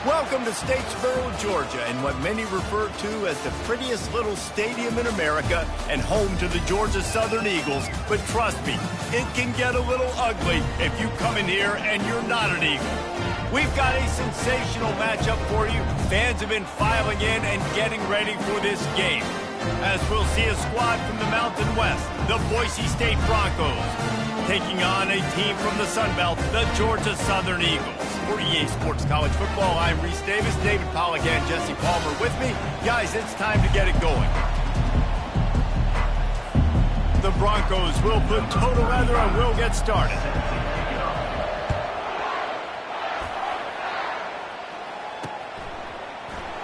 Welcome to Statesboro, Georgia, and what many refer to as the prettiest little stadium in America and home to the Georgia Southern Eagles. But trust me, it can get a little ugly if you come in here and you're not an Eagle. We've got a sensational matchup for you. Fans have been filing in and getting ready for this game, as we'll see a squad from the Mountain West, the Boise State Broncos, taking on a team from the Sun Belt, the Georgia Southern Eagles. For EA Sports College Football, I'm Reese Davis, David Pollack, and Jesse Palmer with me. Guys, it's time to get it going. The Broncos will put total leather and we'll get started.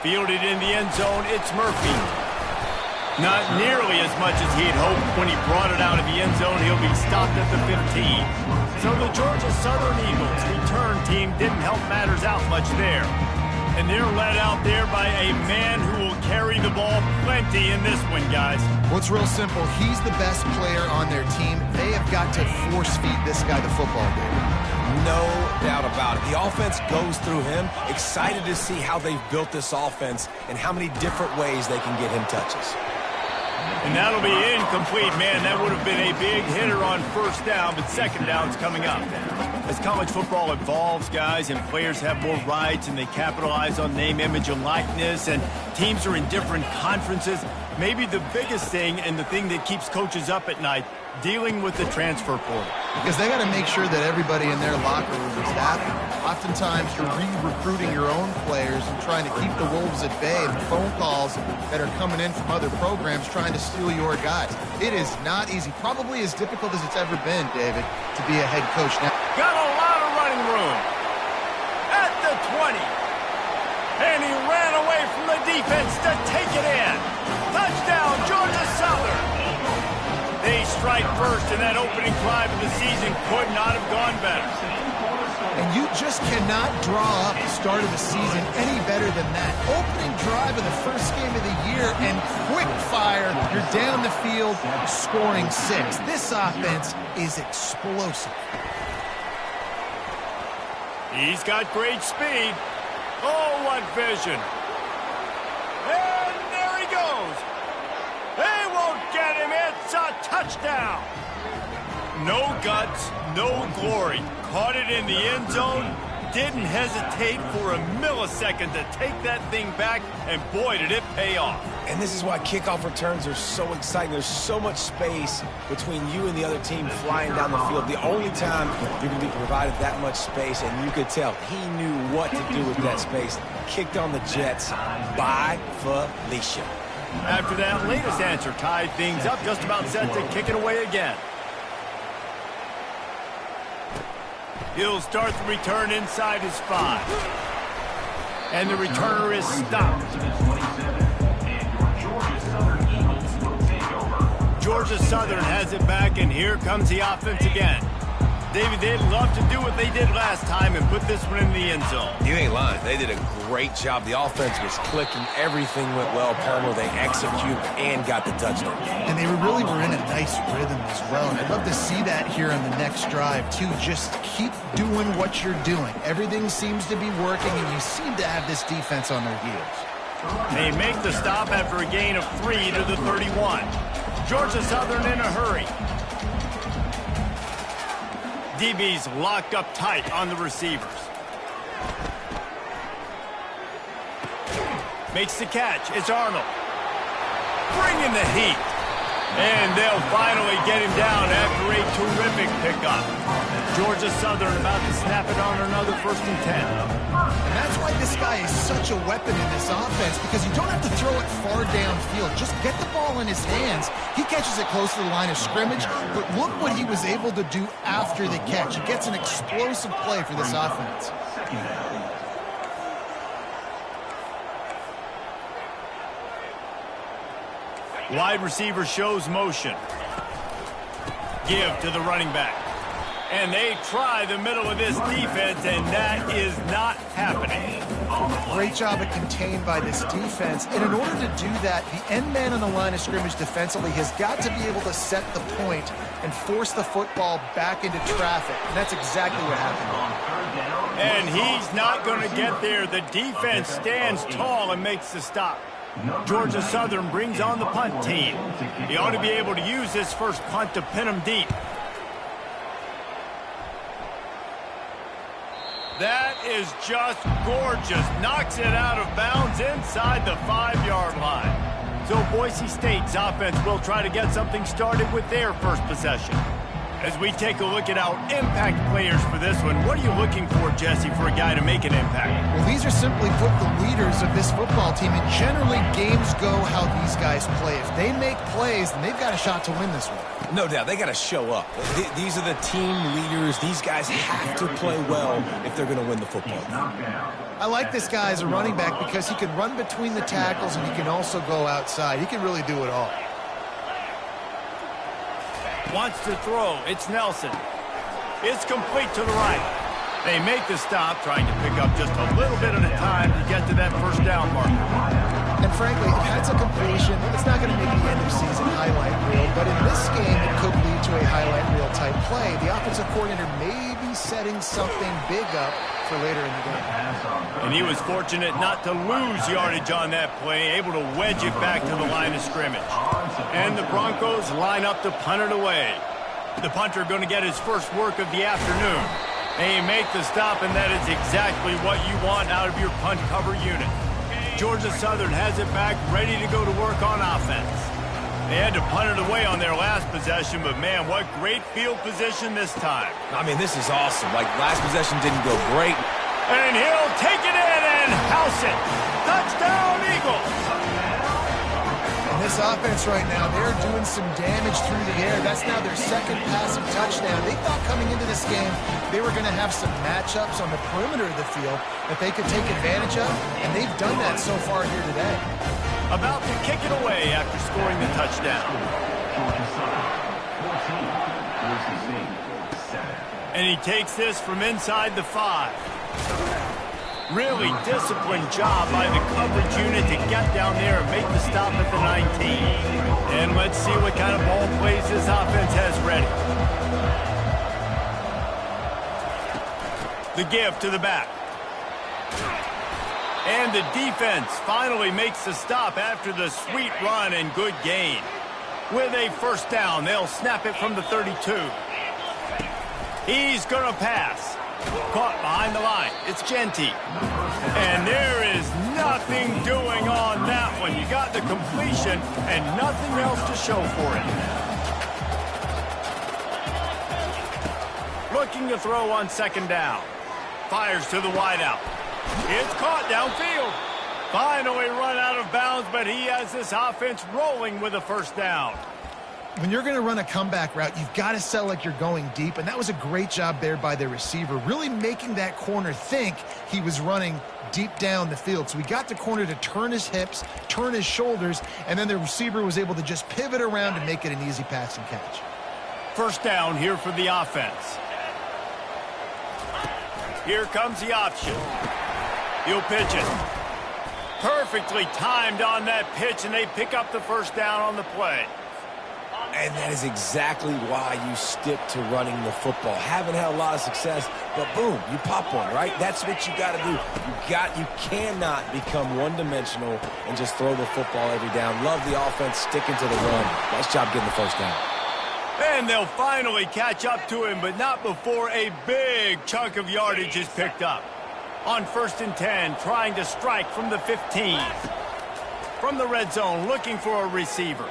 Fielded in the end zone, it's Murphy. Not nearly as much as he had hoped. When he brought it out of the end zone, he'll be stopped at the 15. So the Georgia Southern Eagles return team didn't help matters out much there. And they're led out there by a man who will carry the ball plenty in this one, guys. Well, it's real simple. He's the best player on their team. They have got to force-feed this guy the football, David. No doubt about it. The offense goes through him. Excited to see how they've built this offense and how many different ways they can get him touches. And that'll be incomplete, man. That would have been a big hitter on first down, but second down's coming up. As college football evolves, guys, and players have more rights and they capitalize on name, image, and likeness, and teams are in different conferences, maybe the biggest thing and the thing that keeps coaches up at night, dealing with the transfer portal. Because they got to make sure that everybody in their locker room is happy. Oftentimes, you're re-recruiting your own players and trying to keep the Wolves at bay, and phone calls that are coming in from other programs trying to steal your guys. It is not easy. Probably as difficult as it's ever been, David, to be a head coach now. Got a lot of running room. At the 20. And he ran away from the defense to take it in. Touchdown, Georgia Southern. They strike first, and that opening drive of the season could not have gone better. And you just cannot draw up the start of the season any better than that. Opening drive of the first game of the year and quick fire. You're down the field scoring 6. This offense is explosive. He's got great speed. Oh, what vision. And there he goes. They won't get him. It's a touchdown. No guts, no glory. Caught it in the end zone. Didn't hesitate for a millisecond to take that thing back, and boy, did it pay off. And this is why kickoff returns are so exciting. There's so much space between you and the other team flying down the field. The only time you're going to be provided that much space, and you could tell he knew what to do with that space. Kicked on the Jets by Felicia. After that latest answer tied things up, just about set to kick it away again. He'll start the return inside his 5. And the returner is stopped. Georgia Southern has it back, and here comes the offense again. David, they'd love to do what they did last time and put this one in the end zone. You ain't lying. They did a great job. The offense was clicking. Everything went well. Palmer, they executed and got the touchdown. And they really were in a nice rhythm as well. And I'd love to see that here on the next drive, too. Just keep doing what you're doing. Everything seems to be working, and you seem to have this defense on their heels. They make the stop after a gain of 3 to the 31. Georgia Southern in a hurry. DB's locked up tight on the receivers. Makes the catch. It's Arnold. Bringing the heat. And they'll finally get him down after a terrific pickup. Georgia Southern about to snap it on another 1st and 10. And that's why this guy is such a weapon in this offense, because you don't have to throw it far downfield. Just get the ball in his hands. He catches it close to the line of scrimmage, but look what he was able to do after the catch. He gets an explosive play for this offense. Wide receiver shows motion. Give to the running back. And they try the middle of this defense, and that is not happening. Great job of contained by this defense. And in order to do that, the end man on the line of scrimmage defensively has got to be able to set the point and force the football back into traffic. And that's exactly what happened. And he's not going to get there. The defense stands tall and makes the stop. Georgia Southern brings on the punt team. He ought to be able to use this first punt to pin him deep. That is just gorgeous. Knocks it out of bounds inside the 5-yard line. So Boise State's offense will try to get something started with their first possession. As we take a look at our impact players for this one, what are you looking for, Jesse, for a guy to make an impact? Well, these are simply put the leaders of this football team, and generally games go how these guys play. If they make plays, then they've got a shot to win this one. No doubt, they got to show up. These are the team leaders. These guys have to play well if they're going to win the football game. I like this guy as a running back because he can run between the tackles and he can also go outside. He can really do it all. Wants to throw. It's Nelson. It's complete to the right. They make the stop, trying to pick up just a little bit at a time to get to that first down marker. And frankly, if that's a completion, it's not going to make the end of season highlight reel. But in this game, it could lead to a highlight reel type play. The offensive coordinator may be setting something big up for later in the game. And he was fortunate not to lose yardage on that play, able to wedge it back to the line of scrimmage. And the Broncos line up to punt it away. The punter going to get his first work of the afternoon. They make the stop, and that is exactly what you want out of your punt cover unit. Georgia Southern has it back, ready to go to work on offense. They had to punt it away on their last possession, but man, what great field position this time. I mean, this is awesome. Like, last possession didn't go great. And he'll take it in and house it. Touchdown, Eagles. And this offense right now, they're doing some damage through the air. That's now their second passing touchdown. They thought coming into this game they were going to have some matchups on the perimeter of the field that they could take advantage of, and they've done that so far here today. About to kick it away after scoring the touchdown. And he takes this from inside the 5. Really disciplined job by the coverage unit to get down there and make the stop at the 19. And let's see what kind of ball plays this offense has ready. The give to the back. And the defense finally makes the stop after the sweet run and good gain. With a first down, they'll snap it from the 32. He's going to pass. Caught behind the line. It's Genty. And there is nothing doing on that one. You got the completion and nothing else to show for it. Looking to throw on second down. Fires to the wideout. It's caught downfield. Finally run out of bounds, but he has this offense rolling with a first down. When you're going to run a comeback route, you've got to sell like you're going deep, and that was a great job there by the receiver, really making that corner think he was running deep down the field. So we got the corner to turn his hips, turn his shoulders, and then the receiver was able to just pivot around and make it an easy passing catch. First down here for the offense. Here comes the option. He'll pitch it. Perfectly timed on that pitch, and they pick up the first down on the play. And that is exactly why you stick to running the football. Haven't had a lot of success, but boom, you pop one, right? That's what you got to do. You cannot become one-dimensional and just throw the football every down. Love the offense, sticking to the run. Nice job getting the first down. And they'll finally catch up to him, but not before a big chunk of yardage is picked up. On 1st and 10, trying to strike from the 15. From the red zone, looking for a receiver.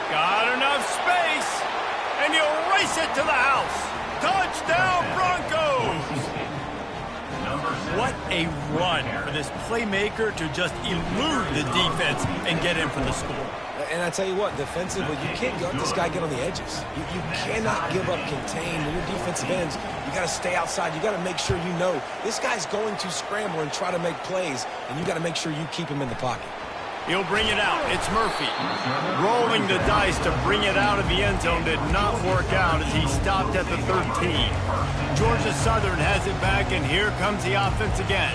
Got enough space, and he'll race it to the house. Touchdown, Broncos! What a run for this playmaker to just elude the defense and get in for the score. And I tell you what, defensively, you can't let this guy get on the edges. You cannot give up contain. When your defensive ends, you got to stay outside. You got to make sure you know this guy's going to scramble and try to make plays, and you got to make sure you keep him in the pocket. He'll bring it out. It's Murphy. Rolling the dice to bring it out of the end zone did not work out as he stopped at the 13. Georgia Southern has it back, and here comes the offense again.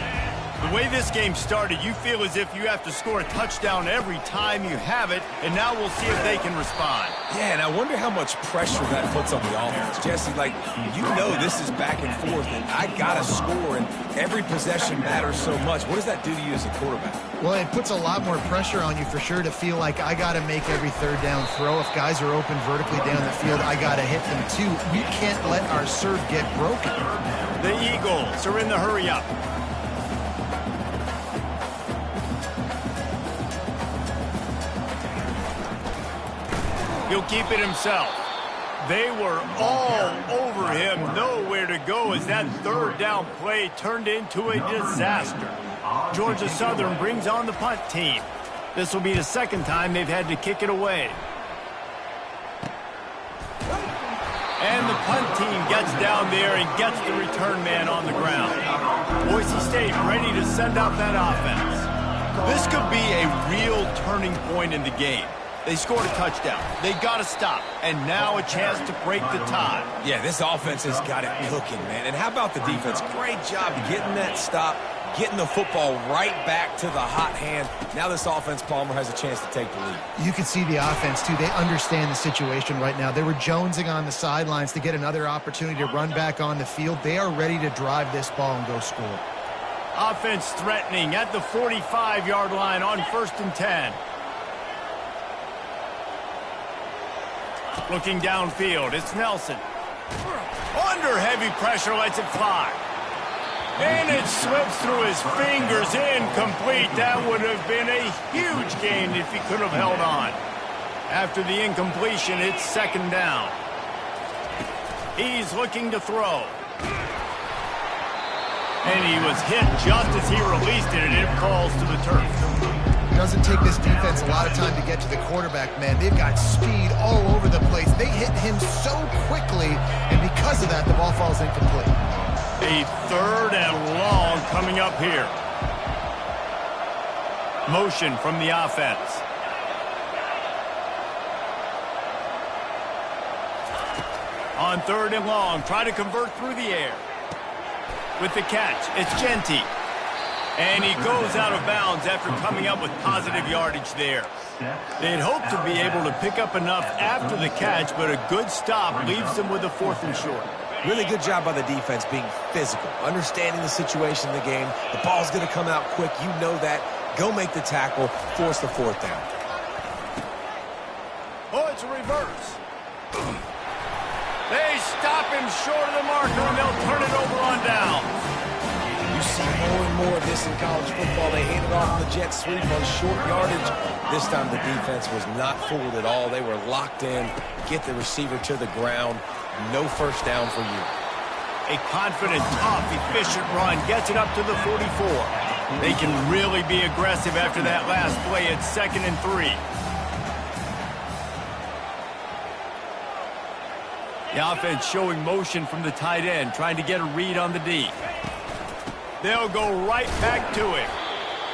The way this game started, you feel as if you have to score a touchdown every time you have it, and now we'll see if they can respond. Yeah, and I wonder how much pressure that puts on the offense. Jesse, like, you know this is back and forth, and I got to score, and every possession matters so much. What does that do to you as a quarterback? Well, it puts a lot more pressure on you for sure to feel like I got to make every third down throw. If guys are open vertically down the field, I got to hit them too. We can't let our serve get broken. The Eagles are in the hurry-up. He'll keep it himself. They were all over him, nowhere to go as that third down play turned into a disaster. Georgia Southern brings on the punt team. This will be the second time they've had to kick it away. And the punt team gets down there and gets the return man on the ground. Boise State ready to send out that offense. This could be a real turning point in the game. They scored a touchdown. They got to stop. And now a chance to break the tie. Yeah, this offense has got it cooking, man. And how about the defense? Great job getting that stop, getting the football right back to the hot hand. Now this offense, Palmer, has a chance to take the lead. You can see the offense, too. They understand the situation right now. They were jonesing on the sidelines to get another opportunity to run back on the field. They are ready to drive this ball and go score. Offense threatening at the 45-yard line on 1st and 10. Looking downfield, it's Nelson. Under heavy pressure, lets it fly. And it slips through his fingers, incomplete. That would have been a huge gain if he could have held on. After the incompletion, it's 2nd down. He's looking to throw. And he was hit just as he released it, and it falls to the turf. It doesn't take this defense a lot of time to get to the quarterback, man. They've got speed all over the place. They hit him so quickly, and because of that, the ball falls incomplete. A 3rd and long coming up here. Motion from the offense. On 3rd and long, try to convert through the air. With the catch, it's Genty. And he goes out of bounds after coming up with positive yardage there. They'd hoped to be able to pick up enough after the catch, but a good stop leaves them with a 4th and short. Really good job by the defense being physical, understanding the situation in the game. The ball's going to come out quick. You know that. Go make the tackle, force the 4th down. Oh, it's a reverse. They stop him short of the marker, and they'll turn it over on down. You see more and more of this in college football. They hand it off the jet sweep on short yardage. This time the defense was not fooled at all. They were locked in, get the receiver to the ground. No 1st down for you. A confident, tough, efficient run gets it up to the 44. They can really be aggressive after that last play at 2nd and 3. The offense showing motion from the tight end, trying to get a read on the D. They'll go right back to him.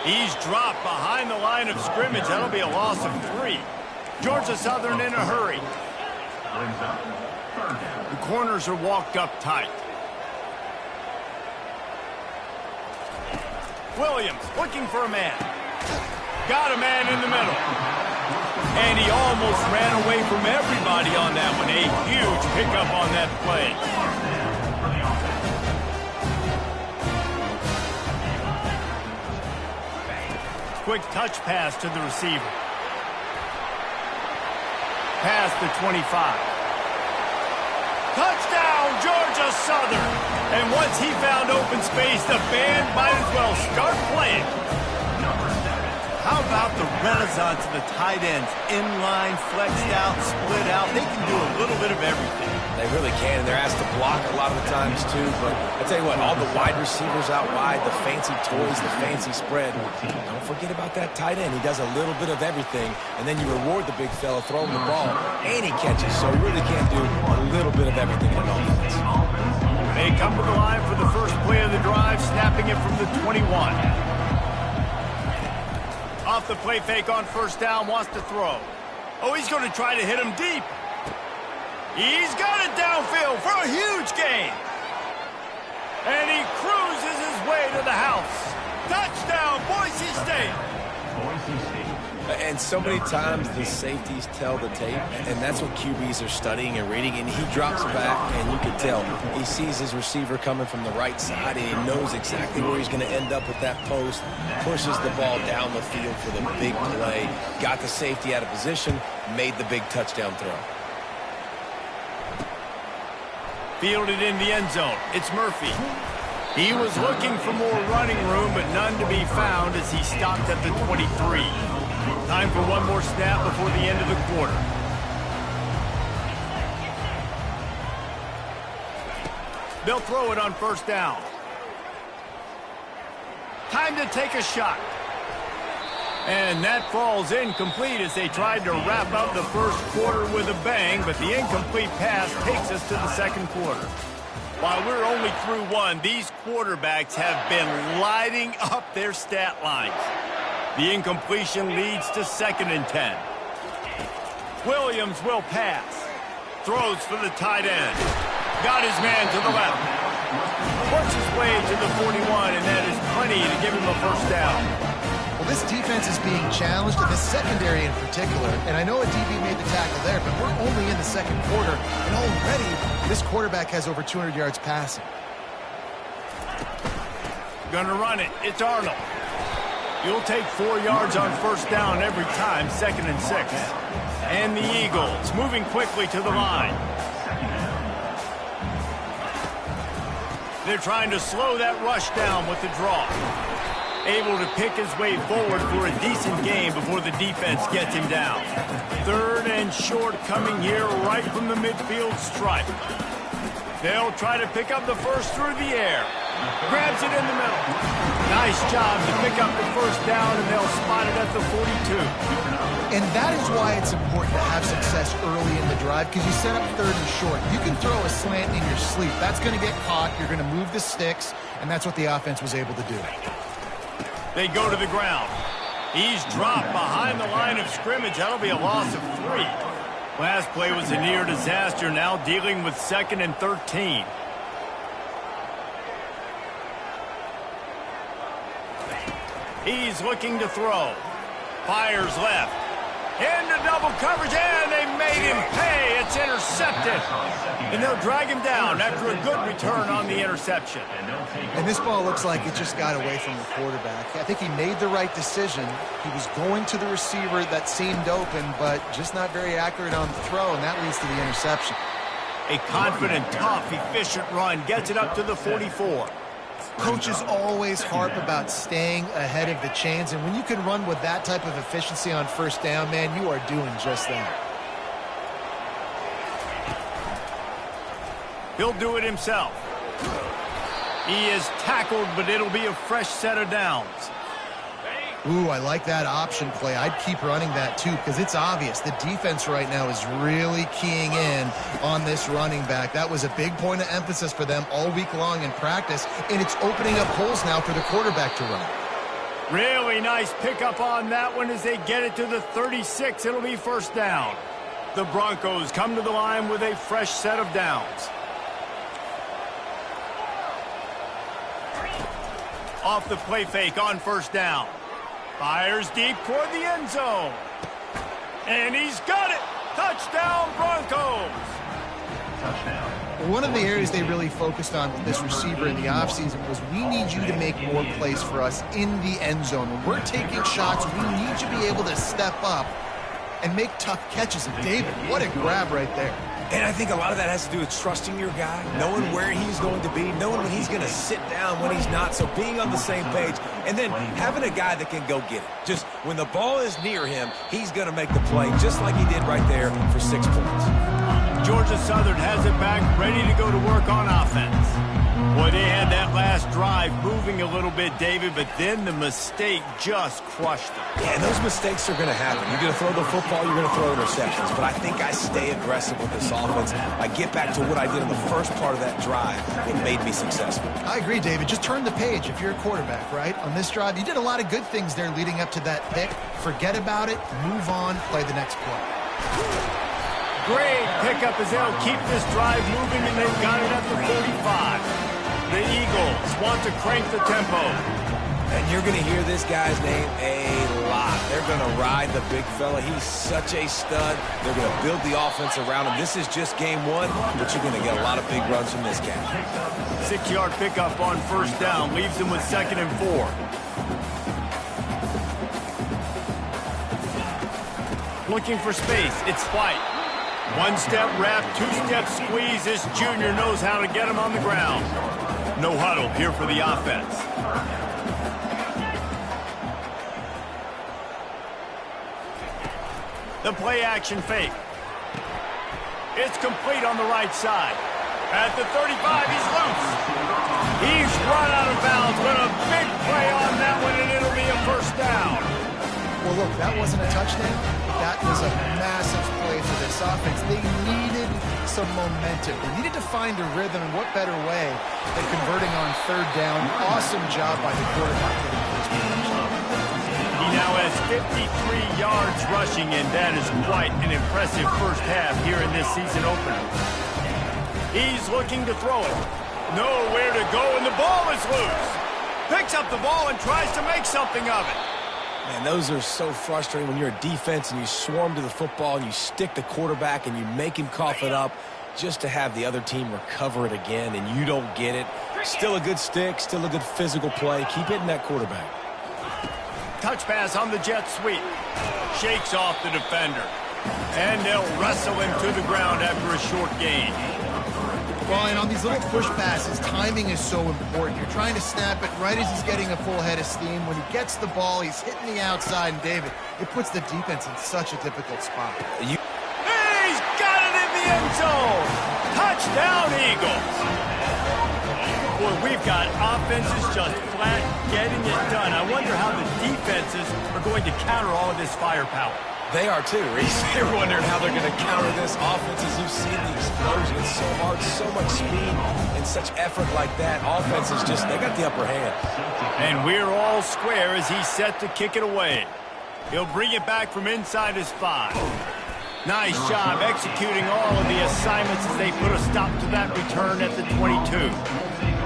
He's dropped behind the line of scrimmage. That'll be a loss of 3. Georgia Southern in a hurry. The corners are walked up tight. Williams looking for a man. Got a man in the middle. And he almost ran away from everybody on that one. A huge pickup on that play. Quick touch pass to the receiver. Past the 25. Touchdown, Georgia Southern. And once he found open space, the band might as well start playing. How about the renaissance of the tight ends? Inline, flexed out, split out. They can do a little bit of everything. They really can, and they're asked to block a lot of the times, too. But I tell you what, all the wide receivers out wide, the fancy toys, the fancy spread. Don't forget about that tight end. He does a little bit of everything, and then you reward the big fella throwing the ball, and he catches. So he really can do a little bit of everything in offense. They come to the line for the first play of the drive, snapping it from the 21. Off the play fake on first down, wants to throw. Oh, he's going to try to hit him deep. He's got it downfield for a huge gain. And he cruises his way to the house. Touchdown, Boise State. And so many times the safeties tell the tape, and that's what QBs are studying and reading, and he drops back, and you can tell he sees his receiver coming from the right side, and he knows exactly where he's going to end up with that post, pushes the ball down the field for the big play, got the safety out of position, made the big touchdown throw. Fielded in the end zone. It's Murphy. He was looking for more running room, but none to be found as he stopped at the 23. Time for one more snap before the end of the quarter. They'll throw it on first down. Time to take a shot. And that falls incomplete as they tried to wrap up the first quarter with a bang, but the incomplete pass takes us to the second quarter. While we're only through one, these quarterbacks have been lighting up their stat lines. The incompletion leads to 2nd and 10. Williams will pass. Throws for the tight end. Got his man to the left. Works his way to the 41, and that is plenty to give him a first down. Well, this defense is being challenged, and the secondary in particular. And I know a DB made the tackle there, but we're only in the second quarter, and already this quarterback has over 200 yards passing. Gonna run it. It's Arnold. You'll take 4 yards on first down every time, 2nd and 6. And the Eagles moving quickly to the line. They're trying to slow that rush down with the draw. Able to pick his way forward for a decent game before the defense gets him down. 3rd and short coming here right from the midfield stripe. They'll try to pick up the first through the air. Grabs it in the middle. Nice job to pick up the first down, and they'll spot it at the 42. And that is why it's important to have success early in the drive, because you set up 3rd and short. You can throw a slant in your sleep. That's going to get caught. You're going to move the sticks, and that's what the offense was able to do. They go to the ground. He's dropped behind the line of scrimmage. That'll be a loss of 3. Last play was a near disaster, now dealing with 2nd and 13. He's looking to throw. Fires left. Into double coverage, and they made him pay. It's intercepted. And they'll drag him down after a good return on the interception. And this ball looks like it just got away from the quarterback. I think he made the right decision. He was going to the receiver that seemed open, but just not very accurate on the throw, and that leads to the interception. A confident, tough, efficient run gets it up to the 44. Coaches always harp about staying ahead of the chains, and when you can run with that type of efficiency on first down, man, you are doing just that. He'll do it himself. He is tackled, but it'll be a fresh set of downs. Ooh, I like that option play. I'd keep running that too, because it's obvious the defense right now is really keying in on this running back. That was a big point of emphasis for them all week long in practice, and it's opening up holes now for the quarterback to run. Really nice pickup on that one as they get it to the 36. It'll be first down. The Broncos come to the line with a fresh set of downs. Off the play fake on first down. Fires deep toward the end zone. And he's got it. Touchdown, Broncos. Touchdown. One of the areas they really focused on with this receiver in the offseason was we need you to make more plays for us in the end zone. When we're taking shots, we need you to be able to step up and make tough catches. And David, what a grab right there. And I think a lot of that has to do with trusting your guy, knowing where he's going to be, knowing when he's going to sit down, when he's not, so being on the same page, and then having a guy that can go get it. Just when the ball is near him, he's going to make the play, just like he did right there for 6 points. Georgia Southern has it back, ready to go to work on offense. Boy, they had that last drive moving a little bit, David, but then the mistake just crushed them. Yeah, and those mistakes are going to happen. You're going to throw the football, you're going to throw interceptions. But I think I stay aggressive with this offense. I get back to what I did in the first part of that drive. It made me successful. I agree, David. Just turn the page if you're a quarterback, right? On this drive, you did a lot of good things there leading up to that pick. Forget about it, move on, play the next play. Great pickup as they'll keep this drive moving, and they've got it at the 45. The Eagles want to crank the tempo. And you're going to hear this guy's name a lot. They're going to ride the big fella. He's such a stud. They're going to build the offense around him. This is just game one, but you're going to get a lot of big runs from this guy. 6-yard pickup on first down leaves them with 2nd and 4. Looking for space. It's White. One-step wrap, two-step squeeze. This junior knows how to get him on the ground. No huddle here for the offense. The play-action fake. It's complete on the right side. At the 35, he's loose. He's run out of bounds, but a big play on that one, and it'll be a first down. Well, look, that wasn't a touchdown. That was a massive play for this offense. They needed some momentum. They needed to find a rhythm, and what better way than converting on 3rd down. Awesome job by the quarterback getting first position. He now has 53 yards rushing, and that is quite an impressive first half here in this season opener. He's looking to throw it. Nowhere to go, and the ball is loose. Picks up the ball and tries to make something of it. Man, those are so frustrating when you're a defense and you swarm to the football and you stick the quarterback and you make him cough it up just to have the other team recover it again and you don't get it. Still a good stick, still a good physical play. Keep hitting that quarterback. Touch pass on the jet sweep. Shakes off the defender. And they'll wrestle him to the ground after a short gain. Well, and on these little push passes, timing is so important. You're trying to snap it right as he's getting a full head of steam. When he gets the ball, he's hitting the outside, and David, it puts the defense in such a difficult spot. He's got it in the end zone! Touchdown, Eagles! Boy, we've got offenses just flat getting it done. I wonder how the defenses are going to counter all of this firepower. They are too, Reese. They're wondering how they're going to counter this offense. As you've seen the explosion, it's so hard, so much speed, and such effort like that. Offense is just, they got the upper hand. And we're all square as he's set to kick it away. He'll bring it back from inside his 5. Nice job executing all of the assignments as they put a stop to that return at the 22.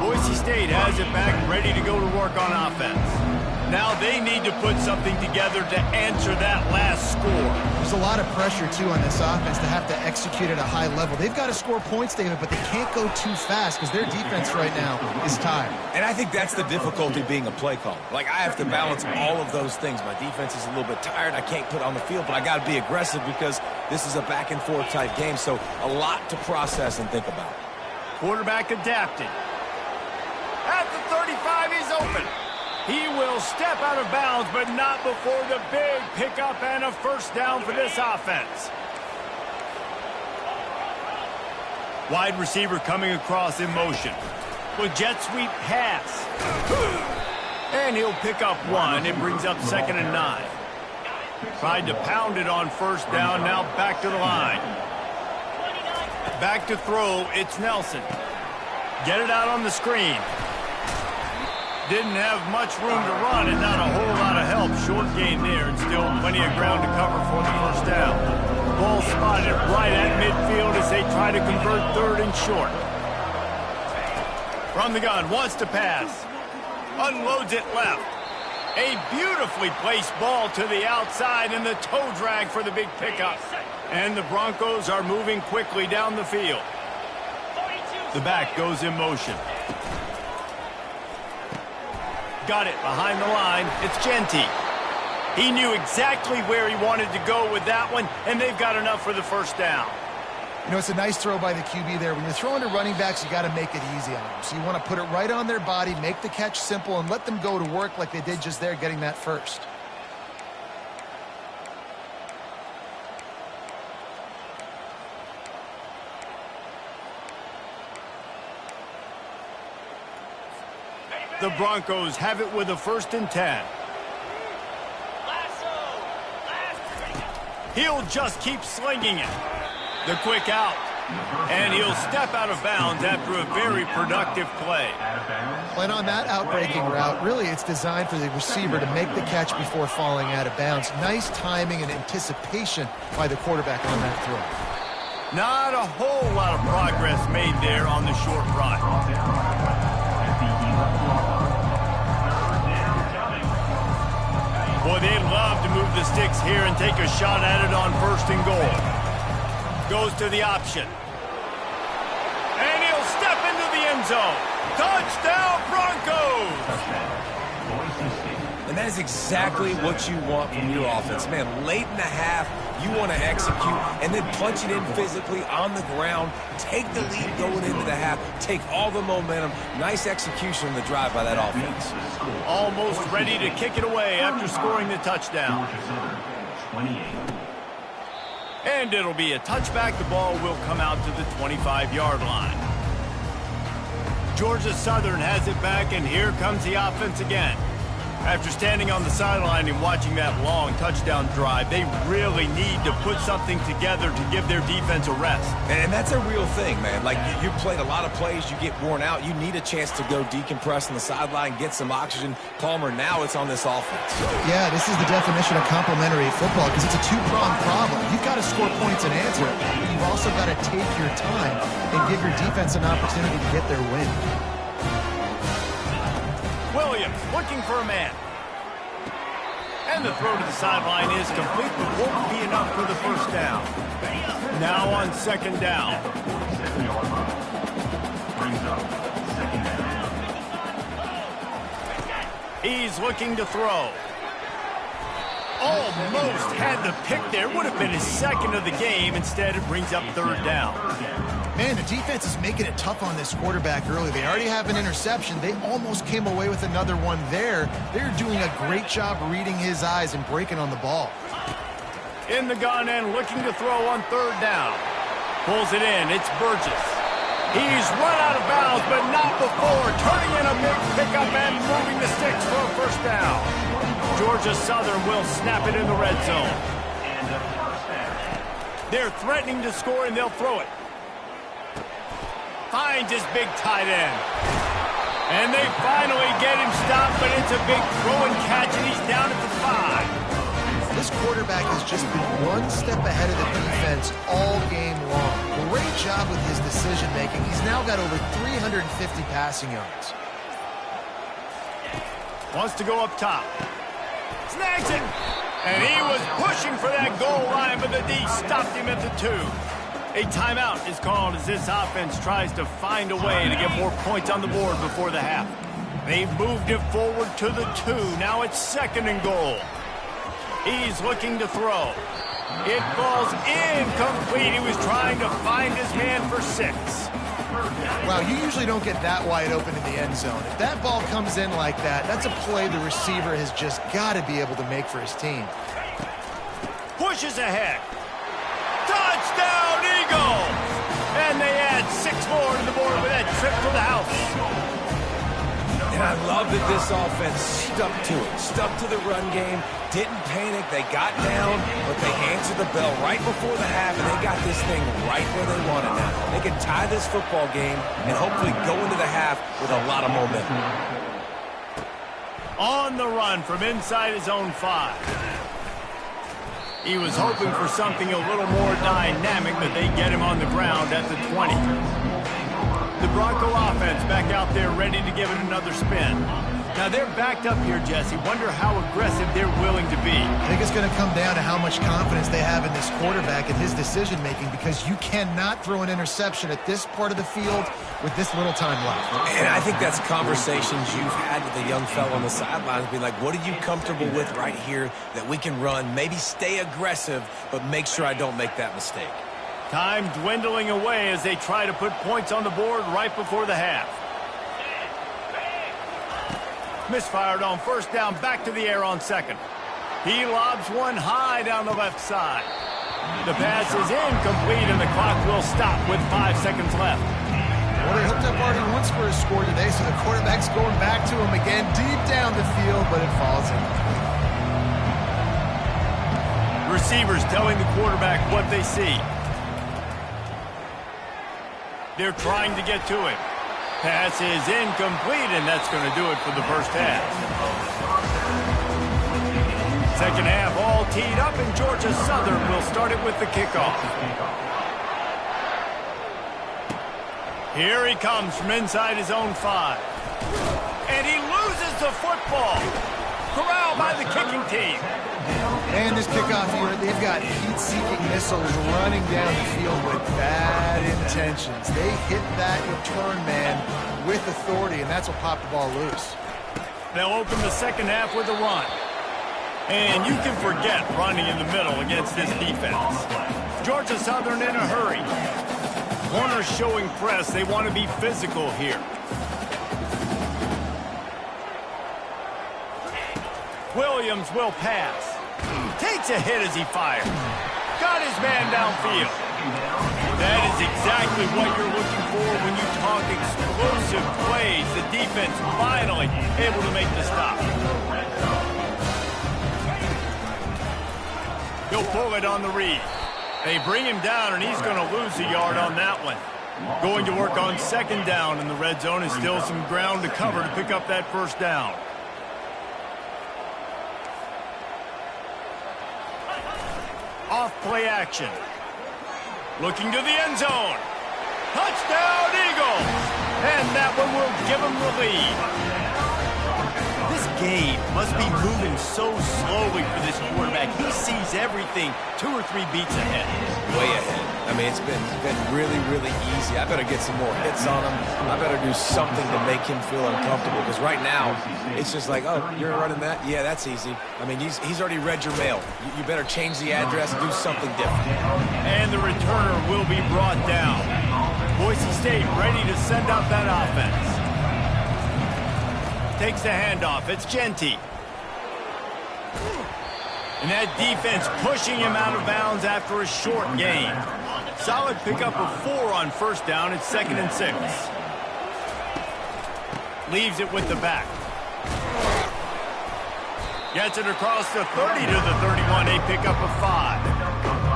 Boise State has it back, ready to go to work on offense. Now they need to put something together to answer that last score. There's a lot of pressure, too, on this offense to have to execute at a high level. They've got to score points, David, but they can't go too fast because their defense right now is tired. And I think that's the difficulty being a play caller. Like, I have to balance all of those things. My defense is a little bit tired. I can't put it on the field, but I got to be aggressive because this is a back-and-forth type game, so a lot to process and think about. Quarterback adapted. At the 35, he's open. He will step out of bounds, but not before the big pickup and a first down for this offense. Wide receiver coming across in motion. With jet sweep pass. And he'll pick up 1. It brings up 2nd and 9. Tried to pound it on first down, now back to the line. Back to throw, it's Nelson. Get it out on the screen. Didn't have much room to run and not a whole lot of help. Short gain there and still plenty of ground to cover for the first down. Ball spotted right at midfield as they try to convert 3rd and short. From the gun, wants to pass. Unloads it left. A beautifully placed ball to the outside and the toe drag for the big pickup. And the Broncos are moving quickly down the field. The back goes in motion. Got it behind the line. It's Genty. He knew exactly where he wanted to go with that one, and they've got enough for the first down. You know, it's a nice throw by the QB there. When you're throwing to running backs, you got to make it easy on them. So you want to put it right on their body, make the catch simple, and let them go to work like they did just there, getting that first. The Broncos have it with a 1st and 10. He'll just keep slinging it. The quick out. And he'll step out of bounds after a very productive play. And on that outbreaking route, really it's designed for the receiver to make the catch before falling out of bounds. Nice timing and anticipation by the quarterback on that throw. Not a whole lot of progress made there on the short run. Boy, they'd love to move the sticks here and take a shot at it on 1st and goal. Goes to the option. And he'll step into the end zone. Touchdown, Broncos! And that is exactly what you want from your offense. Man, late in the half, you want to execute and then punch it in physically on the ground. Take the lead going into the half. Take all the momentum. Nice execution on the drive by that offense. Almost ready to kick it away after scoring the touchdown. And it'll be a touchback. The ball will come out to the 25-yard line. Georgia Southern has it back, and here comes the offense again. After standing on the sideline and watching that long touchdown drive, they really need to put something together to give their defense a rest. And that's a real thing, man. Like, you played a lot of plays, you get worn out, you need a chance to go decompress on the sideline, get some oxygen. Palmer, now it's on this offense. Yeah, this is the definition of complementary football because it's a two-pronged problem. You've got to score points and answer it, but you've also got to take your time and give your defense an opportunity to get their win. Williams looking for a man. And the throw to the sideline is complete, but won't be enough for the 1st down. Now on 2nd down. He's looking to throw. Almost had the pick there. Would have been his 2nd of the game. Instead, it brings up 3rd down. Man, the defense is making it tough on this quarterback early. They already have an interception. They almost came away with another one there. They're doing a great job reading his eyes and breaking on the ball. In the gun and looking to throw on 3rd down. Pulls it in. It's Burgess. He's run out of bounds, but not before turning in a big pickup and moving the sticks for a 1st down. Georgia Southern will snap it in the red zone. They're threatening to score, and they'll throw it. Finds his big tight end. And they finally get him stopped, but it's a big throw and catch, and he's down at the 5. This quarterback has just been one step ahead of the defense all game long. Great job with his decision-making. He's now got over 350 passing yards. Wants to go up top. Snags it. And he was pushing for that goal line, but the D stopped him at the 2. A timeout is called as this offense tries to find a way to get more points on the board before the half. They've moved it forward to the 2. Now it's 2nd and goal. He's looking to throw. It falls incomplete. He was trying to find his man for 6. Wow, you usually don't get that wide open in the end zone. If that ball comes in like that, that's a play the receiver has just got to be able to make for his team. Pushes ahead. Touchdown, Eagles! And they add 6 more to the board with that trip to the house. And I love that this offense stuck to it, stuck to the run game, didn't panic. They got down, but they answered the bell right before the half, and they got this thing right where they want it now. They can tie this football game and hopefully go into the half with a lot of momentum. On the run from inside his own 5. He was hoping for something a little more dynamic, but they get him on the ground at the 20. The Bronco offense back out there ready to give it another spin. Now they're backed up here, Jesse. Wonder how aggressive they're willing to be. I think it's going to come down to how much confidence they have in this quarterback and his decision-making, because you cannot throw an interception at this part of the field with this little time left. And I think that's conversations you've had with the young fellow on the sidelines, being like, what are you comfortable with right here that we can run? Maybe stay aggressive, but make sure I don't make that mistake. Time dwindling away as they try to put points on the board right before the half. Misfired on 1st down, back to the air on 2nd. He lobs one high down the left side. The pass is incomplete, and the clock will stop with 5 seconds left. Well, they hooked up already once for a score today, so the quarterback's going back to him again deep down the field, but it falls in. Receivers telling the quarterback what they see. They're trying to get to it. Pass is incomplete, and that's going to do it for the first half. Second half all teed up, and Georgia Southern will start it with the kickoff. Here he comes from inside his own 5. And he loses the football. Corralled by the kicking team. And this kickoff here, they've got heat-seeking missiles running down the field with bad intentions. They hit that return man with authority, and that's what popped the ball loose. They'll open the second half with a run. And you can forget running in the middle against this defense. Georgia Southern in a hurry. Corners showing press. They want to be physical here. Williams will pass. Takes a hit as he fires. Got his man downfield. That is exactly what you're looking for when you talk explosive plays. The defense finally able to make the stop. He'll pull it on the read. They bring him down, and he's going to lose a yard on that one. Going to work on second down in the red zone, and still some ground to cover to pick up that first down. Off play action. Looking to the end zone. Touchdown, Eagles! And that one will give them the lead. This game must be moving so slowly for this quarterback. He sees everything 2 or 3 beats ahead. Way ahead. I mean, it's been really, really easy. I better get some more hits on him. I better do something to make him feel uncomfortable, because right now, it's just like, oh, you're running that? Yeah, that's easy. I mean, he's already read your mail. You better change the address and do something different. And the returner will be brought down. Boise State ready to send out that offense. Takes the handoff. It's Genty. And that defense pushing him out of bounds after a short gain. Solid pickup of 4 on first down. It's 2nd and 6. Leaves it with the back. Gets it across the 30 to the 31. A pickup of 5.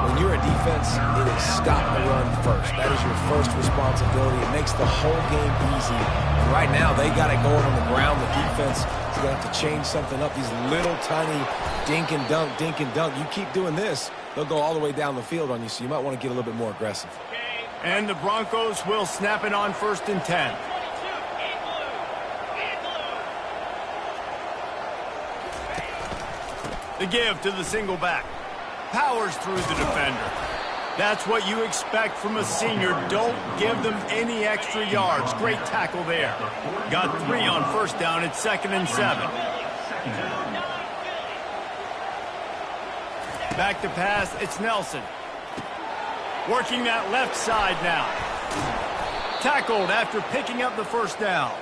When you're a defense, it is stop the run first. That is your first responsibility. It makes the whole game easy. And right now, they got it going on the ground. The defense is going to have to change something up. These little tiny dink and dunk, dink and dunk. You keep doing this, they'll go all the way down the field on you, so you might want to get a little bit more aggressive. And the Broncos will snap it on 1st and 10. The give to the single back. Powers through the defender. That's what you expect from a senior. Don't give them any extra yards. Great tackle there. Got 3 on first down. It's 2nd and 7. Back to pass. It's Nelson. Working that left side now. Tackled after picking up the first down.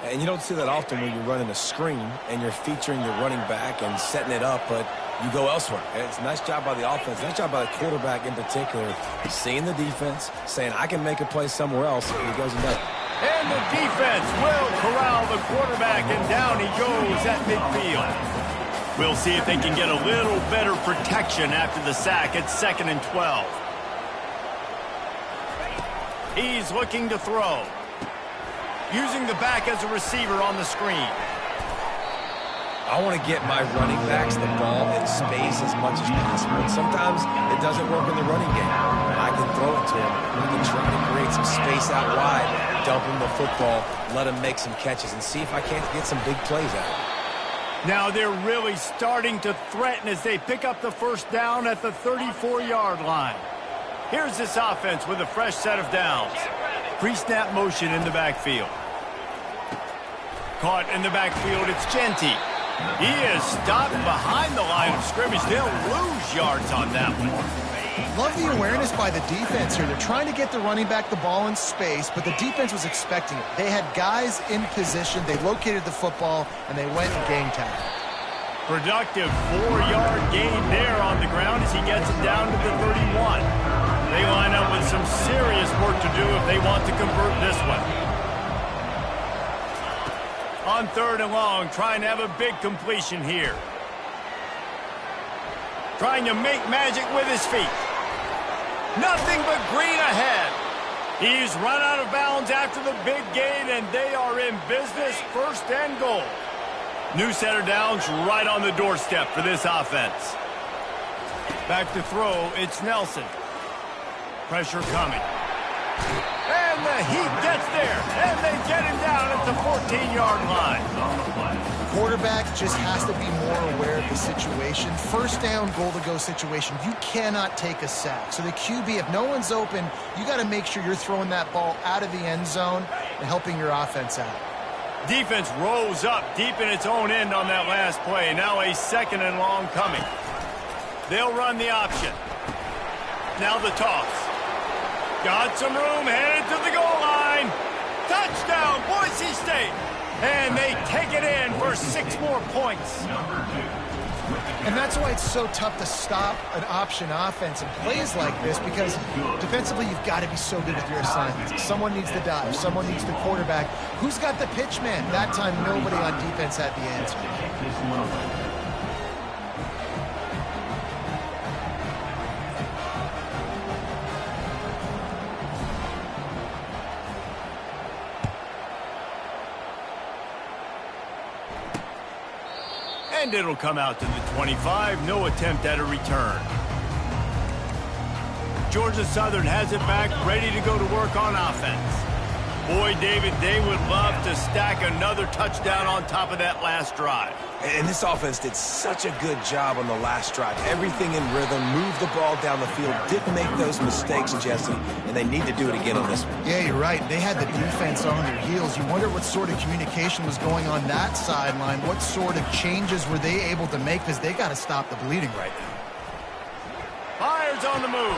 And you don't see that often when you're running a screen and you're featuring your running back and setting it up, but you go elsewhere. It's a nice job by the offense, nice job by the quarterback in particular, seeing the defense, saying, I can make a play somewhere else, and he goes and does it. And the defense will corral the quarterback, and down he goes at midfield. We'll see if they can get a little better protection after the sack. It's 2nd and 12. He's looking to throw. Using the back as a receiver on the screen. I want to get my running backs the ball in space as much as possible. And sometimes it doesn't work in the running game. I can throw it to him. I can try to create some space out wide, dump him the football, let him make some catches, and see if I can't get some big plays out of it. Now they're really starting to threaten as they pick up the first down at the 34-yard line. Here's this offense with a fresh set of downs. Pre-snap motion in the backfield. Caught in the backfield, it's Genty. He is stopped behind the line of scrimmage. They'll lose yards on that one. Love the awareness by the defense here. They're trying to get the running back the ball in space, but the defense was expecting it. They had guys in position. They located the football, and they went and gang tagged. Productive 4-yard gain there on the ground as he gets it down to the 31. They line up with some serious work to do if they want to convert this one. On 3rd and long, trying to have a big completion here. Trying to make magic with his feet. Nothing but green ahead. He's run out of bounds after the big gain, and they are in business, 1st and goal. New set of downs right on the doorstep for this offense. Back to throw, it's Nelson. Pressure coming. And the Heat gets there, and they get him down at the 14-yard line. Quarterback just has to be more aware of the situation. 1st down, goal-to-go situation. You cannot take a sack. So the QB, if no one's open, you got to make sure you're throwing that ball out of the end zone and helping your offense out. Defense rolls up deep in its own end on that last play. Now a 2nd and long coming. They'll run the option. Now the toss. Got some room, headed to the goal line. Touchdown, Boise State. And they take it in for 6 more points. And that's why it's so tough to stop an option offense in plays like this, because defensively you've got to be so good with your assignments. Someone needs to dive. Someone needs the quarterback. Who's got the pitch man? That time nobody on defense had the answer. And it'll come out to the 25. No attempt at a return. Georgia Southern has it back, ready to go to work on offense. Boy, David, they would love to stack another touchdown on top of that last drive. And this offense did such a good job on the last drive. Everything in rhythm, moved the ball down the field, didn't make those mistakes, Jesse, and they need to do it again on this one. Yeah, you're right. They had the defense on their heels. You wonder what sort of communication was going on that sideline. What sort of changes were they able to make, because they got to stop the bleeding right now. Fires on the move.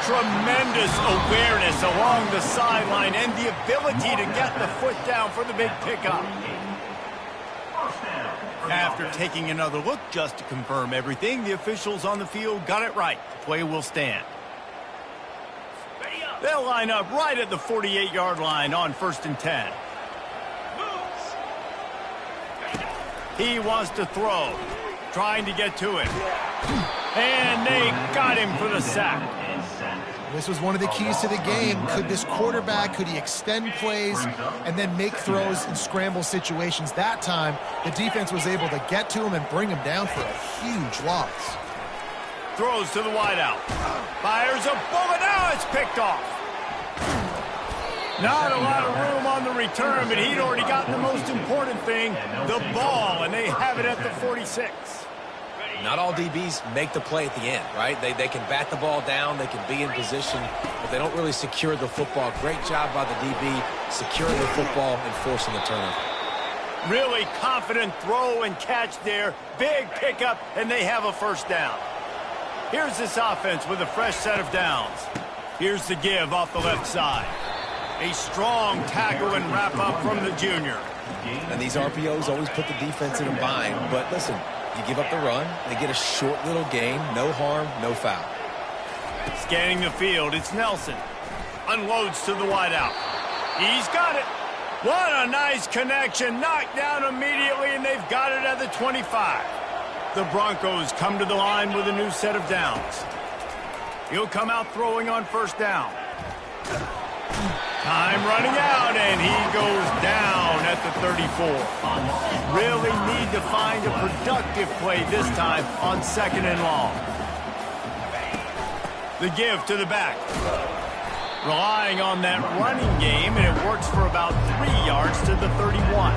Tremendous awareness along the sideline and the ability to get the foot down for the big pickup. After taking another look just to confirm everything, the officials on the field got it right. The play will stand. They'll line up right at the 48-yard line on 1st and 10. He wants to throw, trying to get to it. And they got him for the sack. This was one of the keys to the game. Could this quarterback, could he extend plays and then make throws in scramble situations? That time, the defense was able to get to him and bring him down for a huge loss. Throws to the wideout. Fires a bullet. Now it's picked off. Not a lot of room on the return, but he'd already gotten the most important thing, the ball, and they have it at the 46. Not all DBs make the play at the end, right? They can bat the ball down, they can be in position, but they don't really secure the football. Great job by the DB securing the football and forcing the turnover. Really confident throw and catch there. Big pickup, and they have a 1st down. Here's this offense with a fresh set of downs. Here's the give off the left side. A strong tackle and wrap up from the junior. And these RPOs always put the defense in a bind, but listen, you give up the run, they get a short little gain, no harm, no foul. Scanning the field, it's Nelson. Unloads to the wideout. He's got it. What a nice connection. Knocked down immediately, and they've got it at the 25. The Broncos come to the line with a new set of downs. He'll come out throwing on 1st down. Time running out, and he goes down at the 34. Really need to find a productive play this time on 2nd and long. The give to the back. Relying on that running game, and it works for about 3 yards to the 31.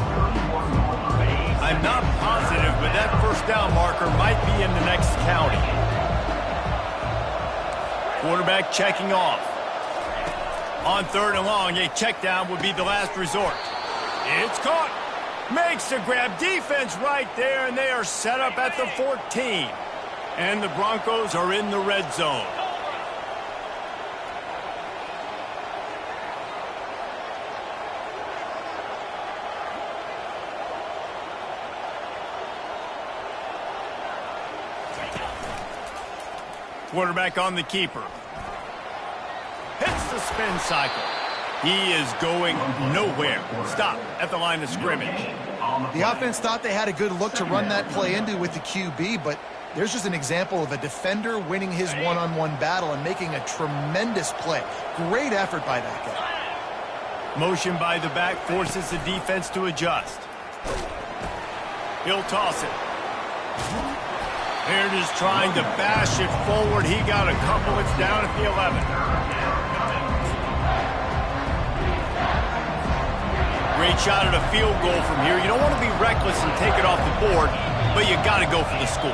I'm not positive, but that 1st down marker might be in the next county. Quarterback checking off. On 3rd and long, a check down would be the last resort. It's caught. Makes the grab. Defense right there, and they are set up at the 14. And the Broncos are in the red zone. Quarterback on the keeper. spin cycle. He is going nowhere. Stop at the line of scrimmage. The offense thought they had a good look to run that play into with the QB, but there's just an example of a defender winning his one-on-one battle and making a tremendous play. Great effort by that guy. Motion by the back forces the defense to adjust. He'll toss it. Here it is trying to bash it forward. He got a couple. It's down at the 11. Great shot at a field goal from here. You don't want to be reckless and take it off the board, but you got to go for the score.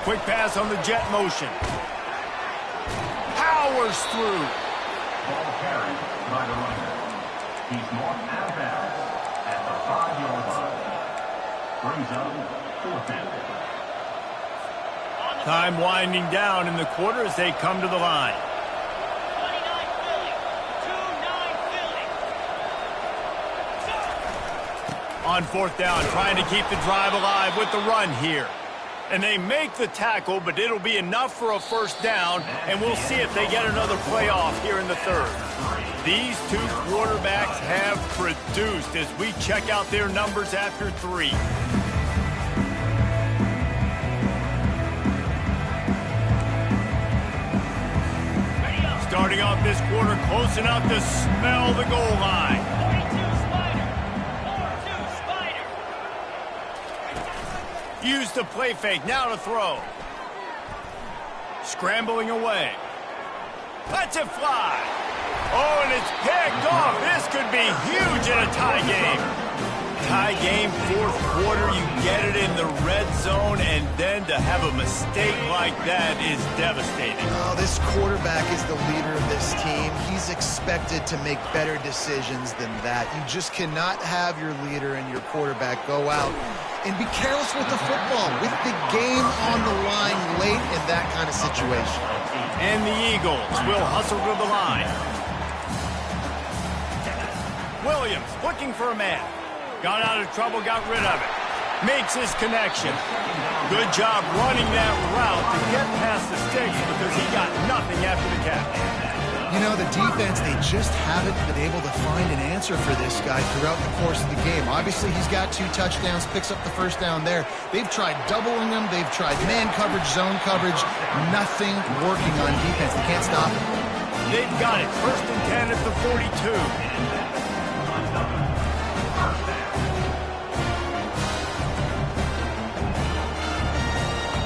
Quick pass on the jet motion. Powers through. Ball carried by the runner. He's marked out of bounds at the 5-yard line. Brings up 4th down. Time winding down in the quarter as they come to the line. On 4th down, trying to keep the drive alive with the run here. And they make the tackle, but it'll be enough for a first down, and we'll see if they get another play off here in the 3rd. These two quarterbacks have produced as we check out their numbers after 3. Starting off this quarter close enough to smell the goal line. Use the play fake, now to throw. Scrambling away. Lets it fly. Oh, and it's picked off. This could be huge in a tie game. Tie game, 4th quarter, you get it in the red zone, and then to have a mistake like that is devastating. Oh, this quarterback is the leader of this team. He's expected to make better decisions than that. You just cannot have your leader and your quarterback go out and be careless with the football, with the game on the line late in that kind of situation. And the Eagles will hustle to the line. Williams looking for a man. Got out of trouble, got rid of it. Makes his connection. Good job running that route to get past the sticks because he got nothing after the catch. You know, the defense, they just haven't been able to find an answer for this guy throughout the course of the game. Obviously, he's got 2 touchdowns, picks up the first down there. They've tried doubling him. They've tried man coverage, zone coverage. Nothing working on defense. They can't stop him. They've got it. 1st and 10 at the 42.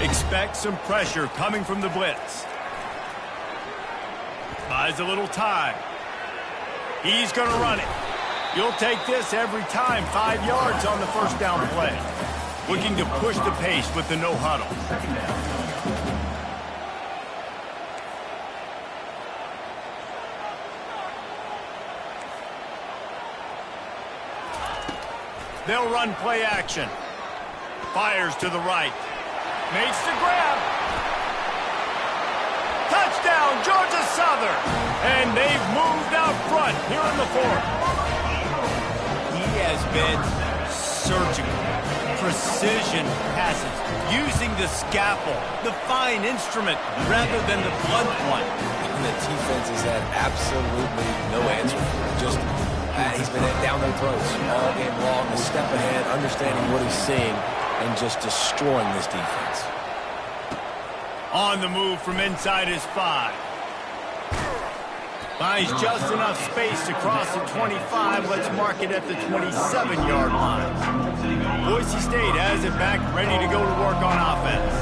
Expect some pressure coming from the blitz. Buys a little time. He's going to run it. You'll take this every time. 5 yards on the first down play. Looking to push the pace with the no huddle. They'll run play action. Fires to the right. Makes the grab. Touchdown, Georgia Southern. And they've moved out front here in the 4th. He has been surgical. Precision passes. Using the scalpel, the fine instrument, rather than the blunt one. And the defense has had absolutely no answer for it. Just, he's been down their throats all game long. A step ahead, understanding what he's seeing, and just destroying this defense. On the move from inside his 5. Finds just enough space to cross the 25. Let's mark it at the 27-yard line. Boise State has it back, ready to go to work on offense.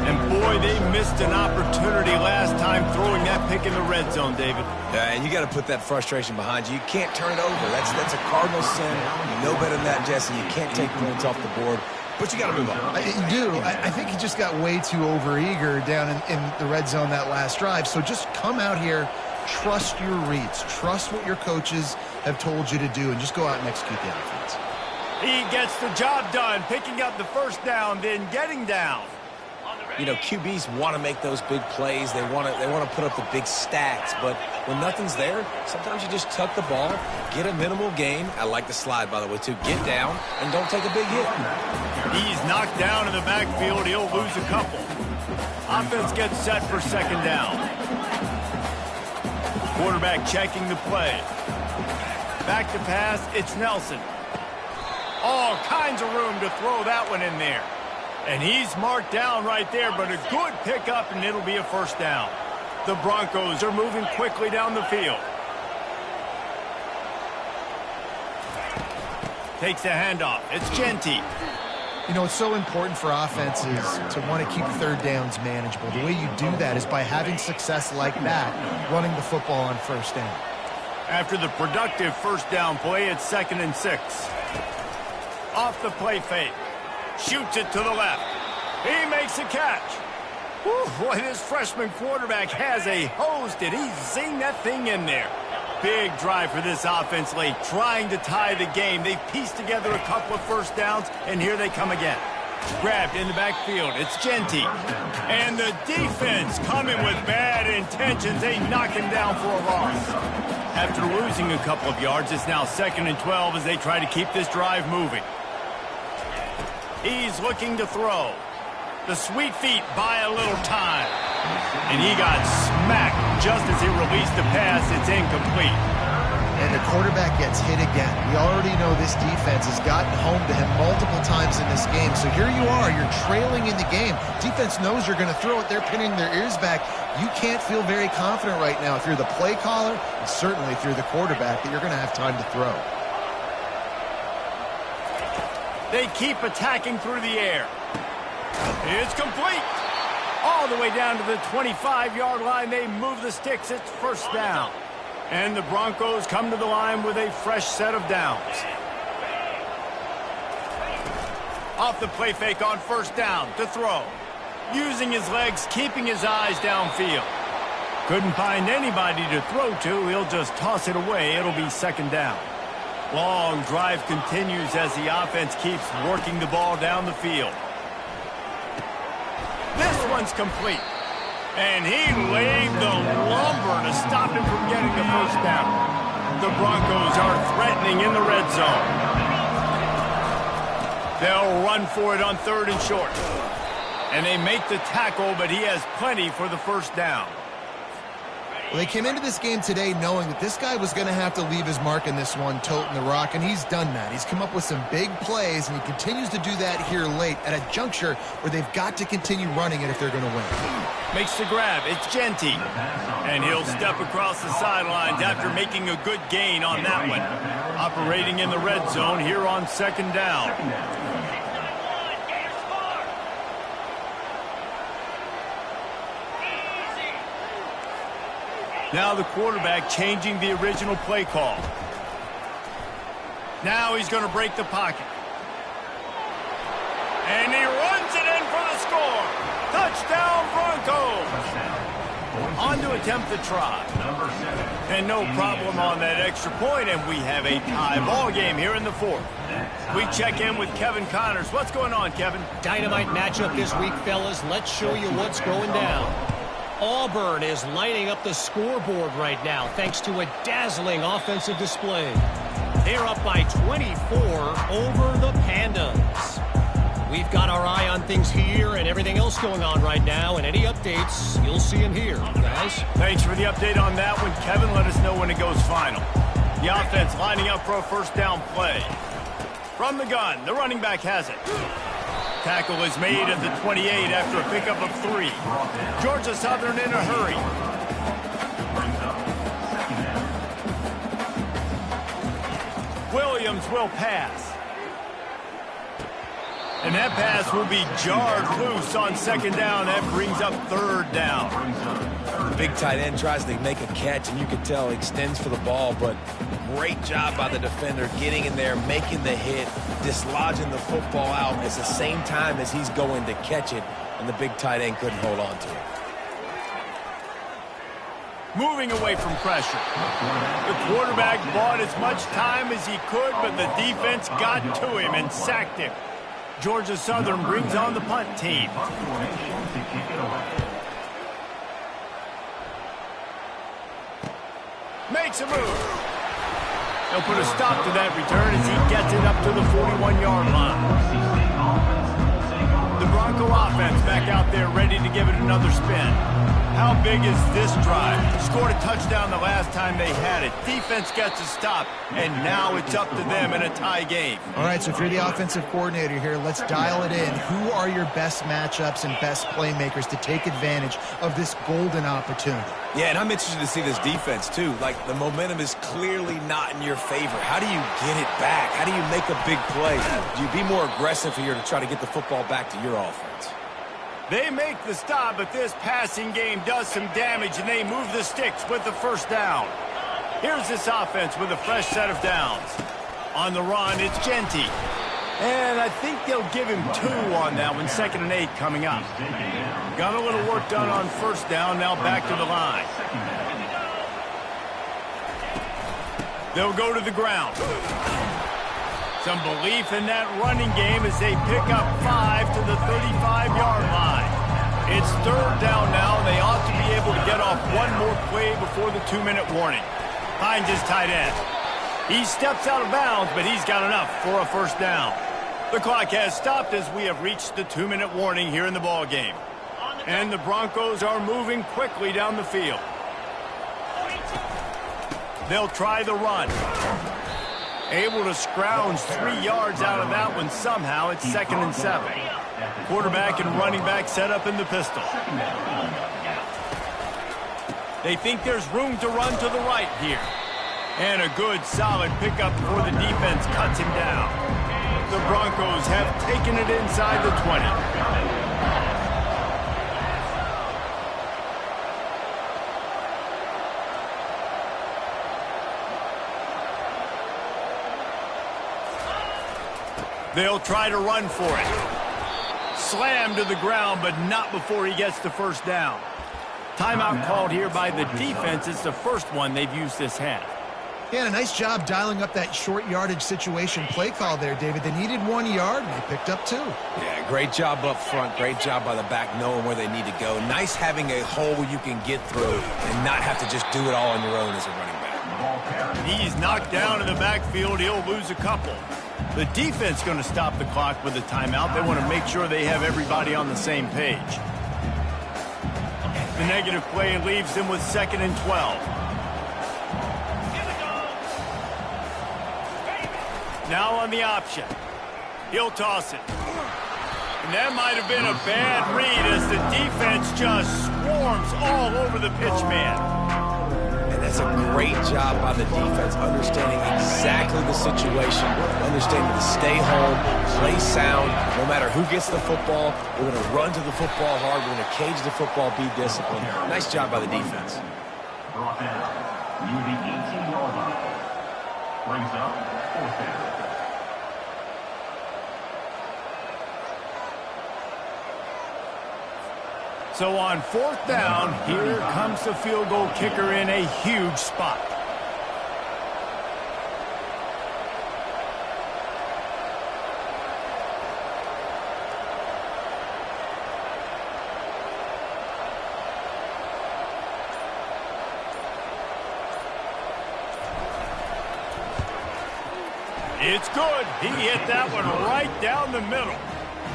And boy, they missed an opportunity last time throwing that pick in the red zone, David. Yeah, and you got to put that frustration behind you. You can't turn it over. That's a cardinal sin. You know better than that, Jesse. You can't take points off the board. But you got to move on. You do. I think he just got way too overeager down in the red zone that last drive. So just come out here, trust your reads, trust what your coaches have told you to do, and just go out and execute the offense. He gets the job done, picking up the first down, then getting down. You know, QBs want to make those big plays. They want to put up the big stats. But when nothing's there, sometimes you just tuck the ball, get a minimal gain. I like the slide, by the way, too. Get down and don't take a big hit. He's knocked down in the backfield. He'll lose a couple. Offense gets set for second down. Quarterback checking the play. Back to pass, it's Nelson. All kinds of room to throw that one in there. And he's marked down right there, but a good pickup, and it'll be a first down. The Broncos are moving quickly down the field. Takes the handoff. It's Genty. You know, it's so important for offenses to want to keep third downs manageable. The way you do that is by having success like that, running the football on first down. After the productive first down play, it's 2nd and 6. Off the play fake. Shoots it to the left. He makes a catch. Whew, boy, this freshman quarterback has a hose. Did he zing that thing in there? Big drive for this offense late, trying to tie the game. They've pieced together a couple of first downs, and here they come again. Grabbed in the backfield. It's Genty. And the defense coming with bad intentions. They knock him down for a loss. After losing a couple of yards, it's now 2nd and 12 as they try to keep this drive moving. He's looking to throw. The sweet feet buy a little time. And he got smacked just as he released the pass. It's incomplete. And the quarterback gets hit again. We already know this defense has gotten home to him multiple times in this game. So here you are, you're trailing in the game. Defense knows you're going to throw it. They're pinning their ears back. You can't feel very confident right now if you're the play caller, and certainly if you're the quarterback, that you're going to have time to throw. They keep attacking through the air. It's complete. All the way down to the 25-yard line. They move the sticks. It's first down. And the Broncos come to the line with a fresh set of downs. Off the play fake on first down to throw. Using his legs, keeping his eyes downfield. Couldn't find anybody to throw to. He'll just toss it away. It'll be 2nd down. Long drive continues as the offense keeps working the ball down the field. This one's complete. And he laid the lumber to stop him from getting the first down. The Broncos are threatening in the red zone. They'll run for it on 3rd and short. And they make the tackle, but he has plenty for the first down. Well, they came into this game today knowing that this guy was going to have to leave his mark in this one, toting the rock, and he's done that. He's come up with some big plays, and he continues to do that here late at a juncture where they've got to continue running it if they're going to win. Makes the grab. It's Genty. And he'll step across the sidelines after making a good gain on that one. Operating in the red zone here on 2nd down. Now the quarterback changing the original play call. Now he's going to break the pocket. And he runs it in for the score. Touchdown, Broncos. On to attempt the try. And no problem on that extra point, and we have a tie ball game here in the 4th. We check in with Kevin Connors. What's going on, Kevin? Dynamite matchup this week, fellas. Let's show you what's going down. Auburn is lighting up the scoreboard right now thanks to a dazzling offensive display. They're up by 24 over the Pandas. We've got our eye on things here and everything else going on right now, and any updates, you'll see them here, guys. Thanks for the update on that one, Kevin. Let us know when it goes final. The offense lining up for a first down play. From the gun, the running back has it. Tackle is made at the 28 after a pickup of 3. Georgia Southern in a hurry. Williams will pass. And that pass will be jarred loose on 2nd down. That brings up 3rd down. The big tight end tries to make a catch, and you can tell he extends for the ball, but great job by the defender getting in there, making the hit, dislodging the football out at the same time as he's going to catch it, and the big tight end couldn't hold on to it. Moving away from pressure. The quarterback bought as much time as he could, but the defense got to him and sacked him. Georgia Southern brings on the punt team. Makes a move. They'll put a stop to that return as he gets it up to the 41-yard line. The Bronco offense back out there ready to give it another spin. How big is this drive? Scored a touchdown the last time they had it. Defense gets a stop, and now it's up to them in a tie game. All right, so if you're the offensive coordinator here, let's dial it in. Who are your best matchups and best playmakers to take advantage of this golden opportunity? Yeah, and I'm interested to see this defense, too. Like, the momentum is clearly not in your favor. How do you get it back? How do you make a big play? Do you be more aggressive here to try to get the football back to your offense? They make the stop, but this passing game does some damage, and they move the sticks with the first down. Here's this offense with a fresh set of downs. On the run, it's Genty. And I think they'll give him 2 on that one, 2nd and 8 coming up. Got a little work done on first down, now back to the line. They'll go to the ground. Some belief in that running game as they pick up 5 to the 35-yard line. It's 3rd down now, and they ought to be able to get off one more play before the 2-minute warning. Finds his tight end. He steps out of bounds, but he's got enough for a first down. The clock has stopped as we have reached the 2-minute warning here in the ball game. And the Broncos are moving quickly down the field. They'll try the run. Able to scrounge 3 yards out of that one somehow. It's 2nd and 7. Quarterback and running back set up in the pistol. They think there's room to run to the right here. And a good, solid pickup before the defense cuts him down. The Broncos have taken it inside the 20. They'll try to run for it. Slammed to the ground, but not before he gets the first down. Timeout called here by the defense. It's the first one they've used this half. Yeah, and a nice job dialing up that short yardage situation play call there, David. They needed 1 yard, and they picked up 2. Yeah, great job up front. Great job by the back knowing where they need to go. Nice having a hole you can get through and not have to just do it all on your own as a running back. He's knocked down in the backfield. He'll lose a couple. The defense going to stop the clock with a timeout. They want to make sure they have everybody on the same page. The negative play leaves them with 2nd and 12. Now on the option. He'll toss it. And that might have been a bad read as the defense just swarms all over the pitch man. That's a great job by the defense, understanding exactly the situation, understanding to stay home, play sound. No matter who gets the football, we're going to run to the football hard. We're going to cage the football, be disciplined. Nice job by the defense. Brought down near the 18-yard line. Brings up 4th down. So on 4th down, here comes the field goal kicker in a huge spot. It's good. He hit that one right down the middle.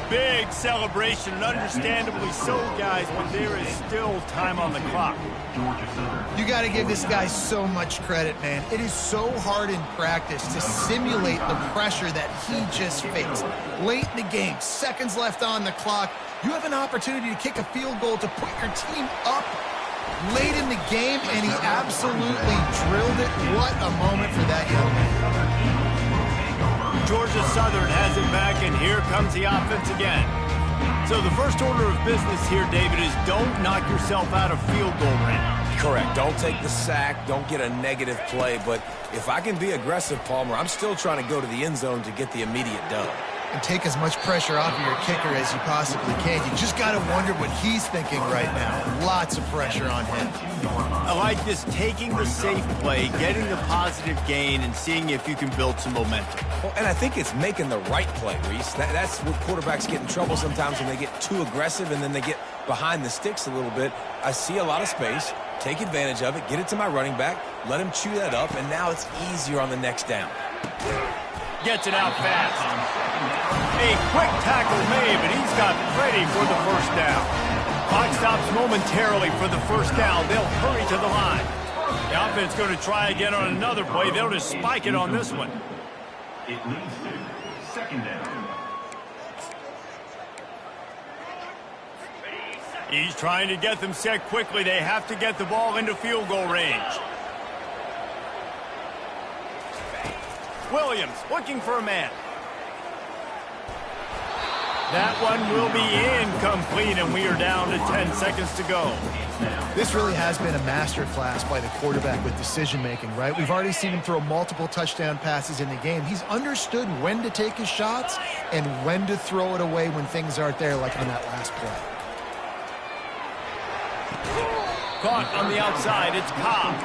Big celebration, and understandably so, guys, but there is still time on the clock. You got to give this guy so much credit, man. It is so hard in practice to simulate the pressure that he just faced. Late in the game, seconds left on the clock, you have an opportunity to kick a field goal to put your team up late in the game, and he absolutely drilled it. What a moment for that young man. Georgia Southern has it back, and here comes the offense again. So the first order of business here, David, is don't knock yourself out of field goal range. Correct. Don't take the sack. Don't get a negative play. But if I can be aggressive, Palmer, I'm still trying to go to the end zone to get the immediate dub. And take as much pressure off of your kicker as you possibly can. You just got to wonder what he's thinking right now. Lots of pressure on him. I like this, taking the safe play, getting the positive gain, and seeing if you can build some momentum. Well, and I think it's making the right play, Reese. That's what quarterbacks get in trouble sometimes when they get too aggressive and then they get behind the sticks a little bit. I see a lot of space. Take advantage of it. Get it to my running back. Let him chew that up, and now it's easier on the next down. Gets it out fast. A quick tackle made, but he's got Freddie for the first down. Clock stops momentarily for the first down. They'll hurry to the line. The offense going to try again on another play. They'll just spike it on this one. It leads to second down. He's trying to get them set quickly. They have to get the ball into field goal range. Williams looking for a man. That one will be incomplete, and we are down to 10 seconds to go. This really has been a masterclass by the quarterback with decision-making, right? We've already seen him throw multiple touchdown passes in the game. He's understood when to take his shots and when to throw it away when things aren't there, like on that last play. Caught on the outside. It's Cobb.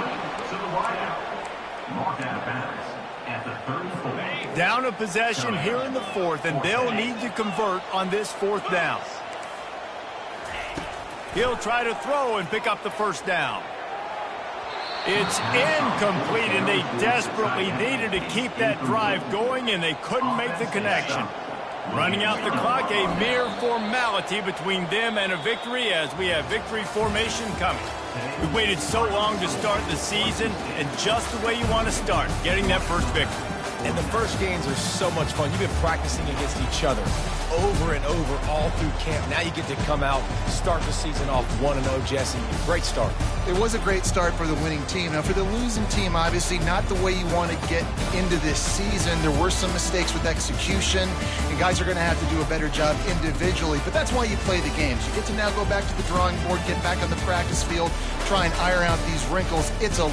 To the wideout. Marked out of bounds at the 34. Down a possession here in the fourth, and they'll need to convert on this fourth down. He'll try to throw and pick up the first down. It's incomplete, and they desperately needed to keep that drive going, and they couldn't make the connection. Running out the clock, a mere formality between them and a victory as we have victory formation coming. We waited so long to start the season, and just the way you want to start, getting that first victory. And the first games are so much fun. You've been practicing against each other over and over all through camp. Now you get to come out, start the season off 1-0, Jesse. Great start. It was a great start for the winning team. Now, for the losing team, obviously not the way you want to get into this season. There were some mistakes with execution, and guys are going to have to do a better job individually. But that's why you play the games. You get to now go back to the drawing board, get back on the practice field, try and iron out these wrinkles. It's a